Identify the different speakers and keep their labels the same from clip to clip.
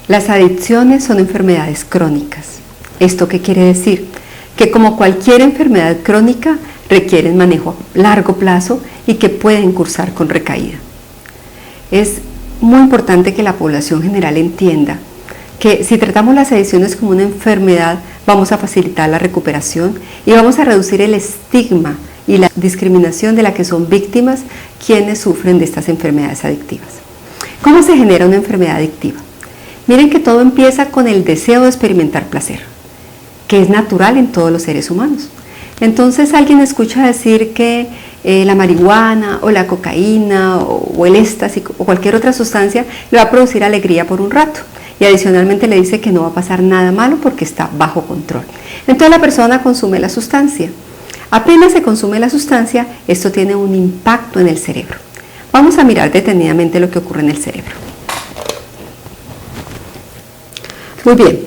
Speaker 1: Las adicciones son enfermedades crónicas. ¿Esto qué quiere decir? Que como cualquier enfermedad crónica requieren manejo a largo plazo y que pueden cursar con recaída. Es muy importante que la población general entienda que si tratamos las adicciones como una enfermedad, vamos a facilitar la recuperación y vamos a reducir el estigma y la discriminación de la que son víctimas quienes sufren de estas enfermedades adictivas. ¿Cómo se genera una enfermedad adictiva? Miren que todo empieza con el deseo de experimentar placer, que es natural en todos los seres humanos. Entonces alguien escucha decir que la marihuana o la cocaína o el éxtasis o cualquier otra sustancia le va a producir alegría por un rato y adicionalmente le dice que no va a pasar nada malo porque está bajo control. Entonces la persona consume la sustancia. Apenas se consume la sustancia, esto tiene un impacto en el cerebro. Vamos a mirar detenidamente lo que ocurre en el cerebro. Muy bien,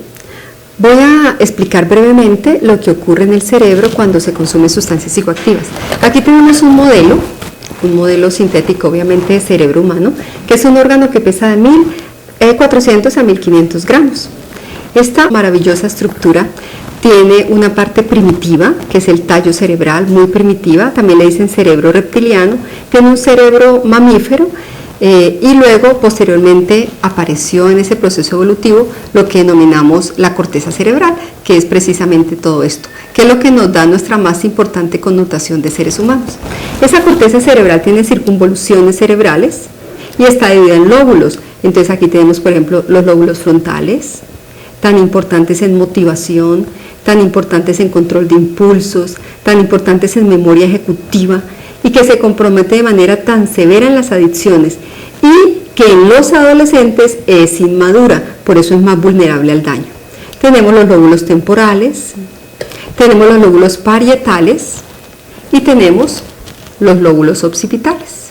Speaker 1: voy a explicar brevemente lo que ocurre en el cerebro cuando se consumen sustancias psicoactivas. Aquí tenemos un modelo sintético obviamente de cerebro humano, que es un órgano que pesa de 1.400 a 1.500 gramos. Esta maravillosa estructura tiene una parte primitiva, que es el tallo cerebral, muy primitiva, también le dicen cerebro reptiliano, tiene un cerebro mamífero, y luego posteriormente apareció en ese proceso evolutivo lo que denominamos la corteza cerebral, que es precisamente todo esto, que es lo que nos da nuestra más importante connotación de seres humanos. Esa corteza cerebral tiene circunvoluciones cerebrales y está dividida en lóbulos. Entonces aquí tenemos, por ejemplo, los lóbulos frontales, tan importantes en motivación, tan importantes en control de impulsos, tan importantes en memoria ejecutiva, y que se compromete de manera tan severa en las adicciones y que en los adolescentes es inmadura, por eso es más vulnerable al daño. Tenemos los lóbulos temporales, tenemos los lóbulos parietales y tenemos los lóbulos occipitales.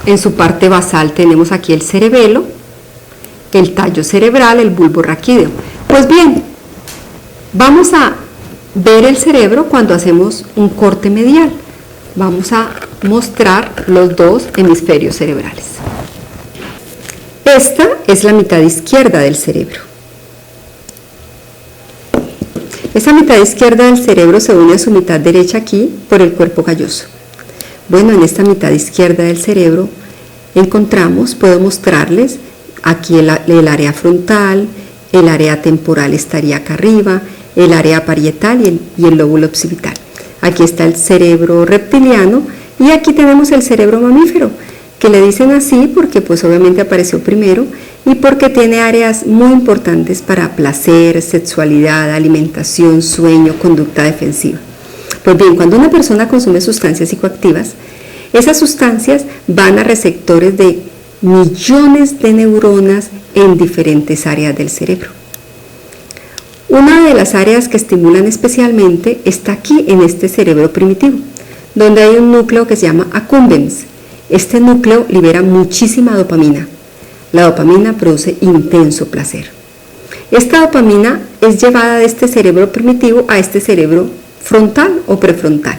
Speaker 1: En su parte basal tenemos aquí el cerebelo, el tallo cerebral, el bulbo raquídeo. Pues bien, vamos a ver el cerebro cuando hacemos un corte medial. Vamos a mostrar los dos hemisferios cerebrales. Esta es la mitad izquierda del cerebro. Esa mitad izquierda del cerebro se une a su mitad derecha aquí por el cuerpo calloso. Bueno, en esta mitad izquierda del cerebro puedo mostrarles aquí el área frontal, el área temporal estaría acá arriba, el área parietal y el lóbulo occipital. Aquí está el cerebro reptiliano y aquí tenemos el cerebro mamífero, que le dicen así porque pues obviamente apareció primero y porque tiene áreas muy importantes para placer, sexualidad, alimentación, sueño, conducta defensiva. Pues bien, cuando una persona consume sustancias psicoactivas, esas sustancias van a receptores de millones de neuronas en diferentes áreas del cerebro. Una de las áreas que estimulan especialmente está aquí en este cerebro primitivo, donde hay un núcleo que se llama accumbens. Este núcleo libera muchísima dopamina. La dopamina produce intenso placer. Esta dopamina es llevada de este cerebro primitivo a este cerebro frontal o prefrontal.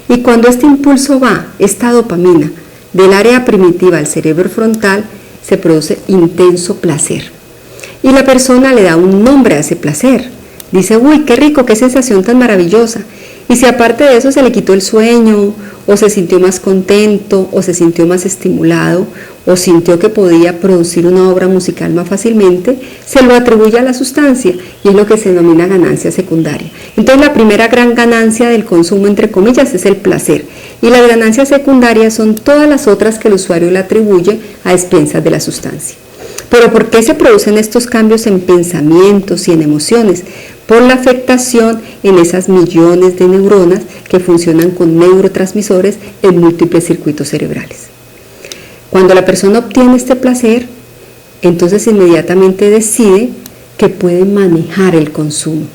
Speaker 1: Y cuando este impulso va, esta dopamina, del área primitiva al cerebro frontal, se produce intenso placer. Y la persona le da un nombre a ese placer. Dice, uy, qué rico, qué sensación tan maravillosa. Y si aparte de eso se le quitó el sueño, o se sintió más contento, o se sintió más estimulado, o sintió que podía producir una obra musical más fácilmente, se lo atribuye a la sustancia y es lo que se denomina ganancia secundaria. Entonces la primera gran ganancia del consumo, entre comillas, es el placer. Y las ganancias secundarias son todas las otras que el usuario le atribuye a expensas de la sustancia. Pero ¿por qué se producen estos cambios en pensamientos y en emociones? Por la afectación en esas millones de neuronas que funcionan con neurotransmisores en múltiples circuitos cerebrales. Cuando la persona obtiene este placer, entonces inmediatamente decide que puede manejar el consumo.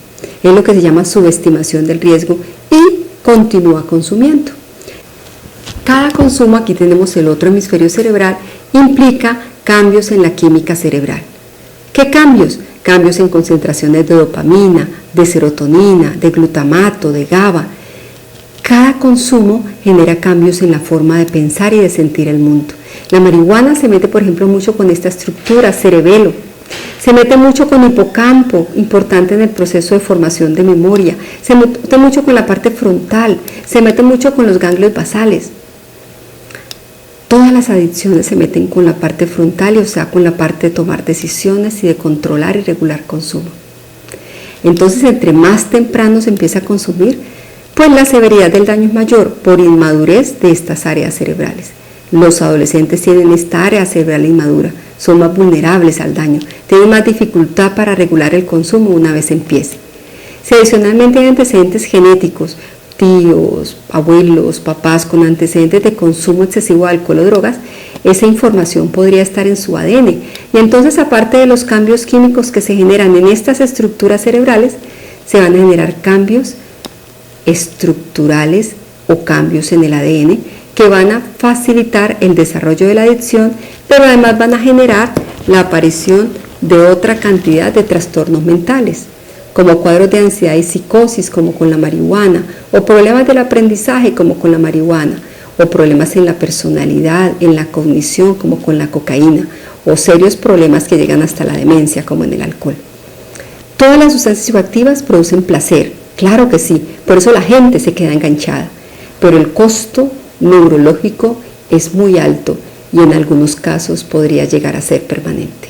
Speaker 1: Es lo que se llama subestimación del riesgo y continúa consumiendo. Cada consumo, aquí tenemos el otro hemisferio cerebral, implica cambios en la química cerebral. ¿Qué cambios? Cambios en concentraciones de dopamina, de serotonina, de glutamato, de GABA. Cada consumo genera cambios en la forma de pensar y de sentir el mundo. La marihuana se mete, por ejemplo, mucho con esta estructura, cerebelo. Se mete mucho con hipocampo, importante en el proceso de formación de memoria. Se mete mucho con la parte frontal, se mete mucho con los ganglios basales. Todas las adicciones se meten con la parte frontal, o sea, con la parte de tomar decisiones y de controlar y regular consumo. Entonces, entre más temprano se empieza a consumir, pues la severidad del daño es mayor por inmadurez de estas áreas cerebrales. Los adolescentes tienen esta área cerebral inmadura, son más vulnerables al daño, tienen más dificultad para regular el consumo una vez empiece. Si adicionalmente hay antecedentes genéticos, tíos, abuelos, papás con antecedentes de consumo excesivo de alcohol o drogas, esa información podría estar en su ADN. Y entonces, aparte de los cambios químicos que se generan en estas estructuras cerebrales, se van a generar cambios estructurales o cambios en el ADN que van a facilitar el desarrollo de la adicción, pero además van a generar la aparición de otra cantidad de trastornos mentales, como cuadros de ansiedad y psicosis, como con la marihuana, o problemas del aprendizaje, como con la marihuana, o problemas en la personalidad, en la cognición, como con la cocaína, o serios problemas que llegan hasta la demencia, como en el alcohol. Todas las sustancias psicoactivas producen placer, claro que sí, por eso la gente se queda enganchada, pero el costo neurológico es muy alto y en algunos casos podría llegar a ser permanente.